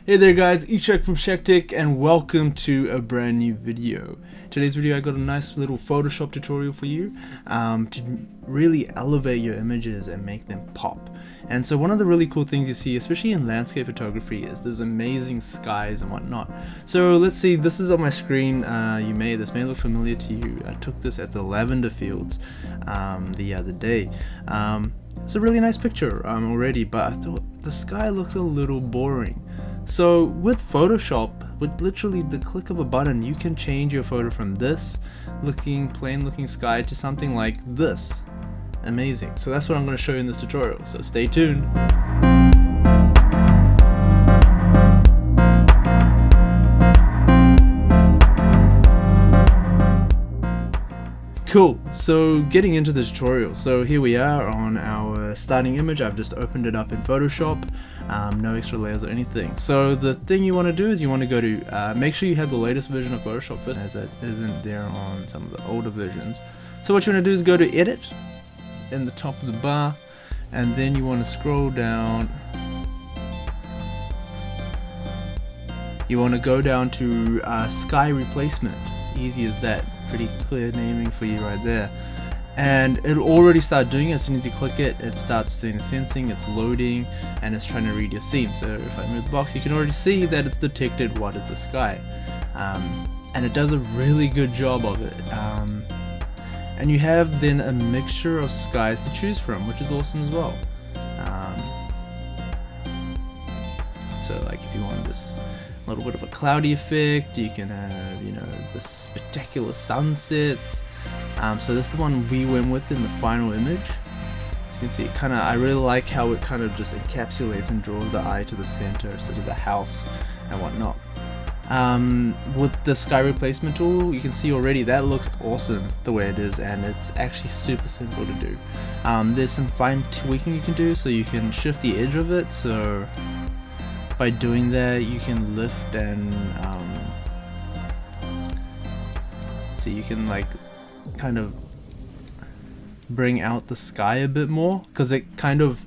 Hey there guys, Shaqtech from Shaqtech and welcome to a brand new video. Today's video I got a nice little Photoshop tutorial for you to really elevate your images and make them pop. And so one of the really cool things you see, especially in landscape photography, is those amazing skies and whatnot. So let's see, this is on my screen. This may look familiar to you. I took this at the lavender fields the other day. It's a really nice picture already, but I thought the sky looks a little boring. So with Photoshop, with literally the click of a button, you can change your photo from this plain looking sky to something like this. Amazing. So that's what I'm going to show you in this tutorial, so stay tuned. Cool, so getting into the tutorial. So here we are on our starting image. I've just opened it up in Photoshop, no extra layers or anything. So the thing you want to do is you want to go to, make sure you have the latest version of Photoshop first, as it isn't there on some of the older versions. So what you want to do is go to Edit, in the top of the bar, and then you want to scroll down. You want to go down to Sky Replacement. Easy as that. Pretty clear naming for you right there, and it'll already start doing it. As soon as you click it, it starts doing the sensing, it's loading, and it's trying to read your scene. So if I move the box, you can already see that it's detected what is the sky, and it does a really good job of it. And you have then a mixture of skies to choose from, which is awesome as well. So like if you want this little bit of a cloudy effect, you can have, the spectacular sunsets. So this is the one we went with in the final image. As you can see, I really like how it kind of just encapsulates and draws the eye to the center, so to the house and whatnot. With the sky replacement tool, you can see already that looks awesome the way it is, and it's actually super simple to do. There's some fine tweaking you can do, so you can shift the edge of it. So by doing that, you can lift and so you can kind of bring out the sky a bit more, because it kind of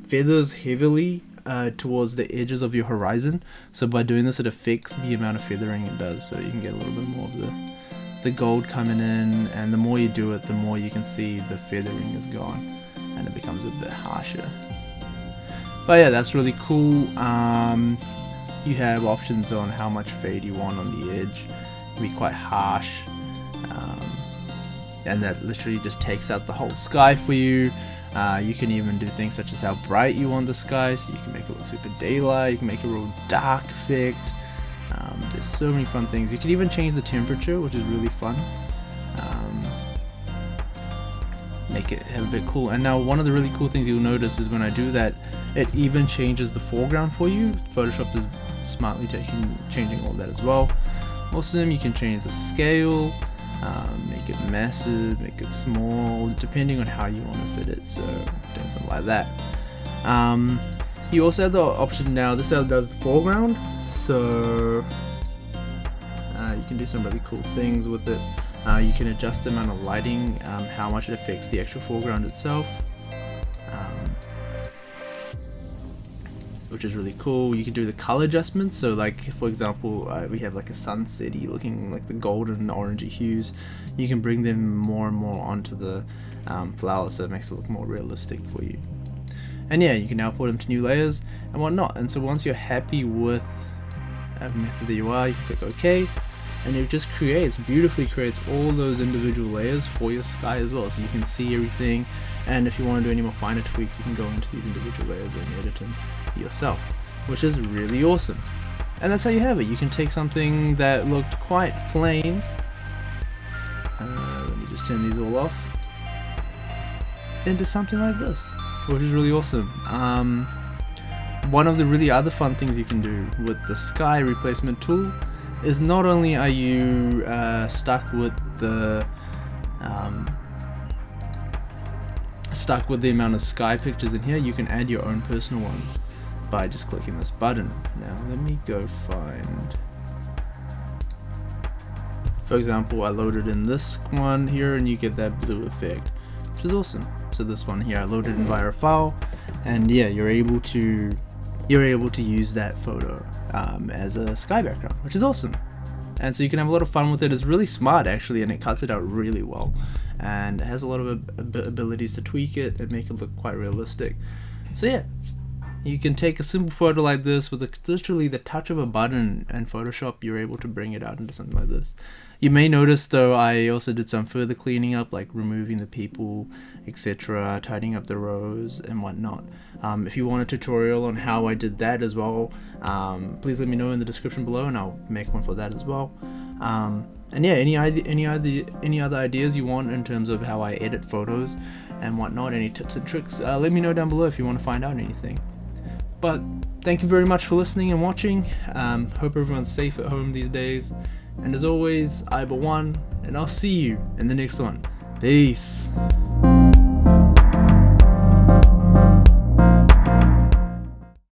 feathers heavily towards the edges of your horizon. So by doing this, it affects the amount of feathering it does, so you can get a little bit more of the gold coming in, and the more you do it, the more you can see the feathering is gone and it becomes a bit harsher. But yeah, that's really cool. You have options on how much fade you want on the edge. It can be quite harsh, and that literally just takes out the whole sky for you. You can even do things such as how bright you want the sky, so you can make it look super daylight. You can make a real dark effect. There's so many fun things. You can even change the temperature, which is really fun. Make it have a bit cool. And now one of the really cool things you'll notice is when I do that, it even changes the foreground for you. Photoshop is smartly changing all that as well. Awesome. You can change the scale, make it massive, make it small, depending on how you want to fit it. So doing something like that. You also have the option now, this does the foreground, so you can do some really cool things with it. You can adjust the amount of lighting, how much it affects the actual foreground itself, which is really cool. You can do the color adjustments, so like for example, we have like a sunset-y looking, like the golden orangey hues. You can bring them more and more onto the flower, so it makes it look more realistic for you. And yeah, you can now put them to new layers and whatnot. And so once you're happy with the method that you are, you can click OK, and it just beautifully creates all those individual layers for your sky as well, so you can see everything. And if you want to do any more finer tweaks, you can go into these individual layers and edit them yourself, which is really awesome. And that's how you have it. You can take something that looked quite plain, let me just turn these all off, into something like this, which is really awesome. One of the really other fun things you can do with the sky replacement tool is not only are you stuck with the amount of sky pictures in here, you can add your own personal ones by just clicking this button. Now let me go find, for example, I loaded in this one here, and you get that blue effect, which is awesome. So this one here I loaded in via a file, and yeah, you're able to you're able to use that photo as a sky background, which is awesome. And so you can have a lot of fun with it. It's really smart actually, and it cuts it out really well, and it has a lot of abilities to tweak it and make it look quite realistic. So yeah, you can take a simple photo like this with literally the touch of a button in Photoshop. You're able to bring it out into something like this. You may notice though, I also did some further cleaning up, like removing the people, etc., tidying up the rows and whatnot. If you want a tutorial on how I did that as well, please let me know in the description below, and I'll make one for that as well. And yeah, any other ideas you want in terms of how I edit photos and whatnot, any tips and tricks, let me know down below if you want to find out anything. But thank you very much for listening and watching. Hope everyone's safe at home these days. And as always, Iba1, and I'll see you in the next one. Peace.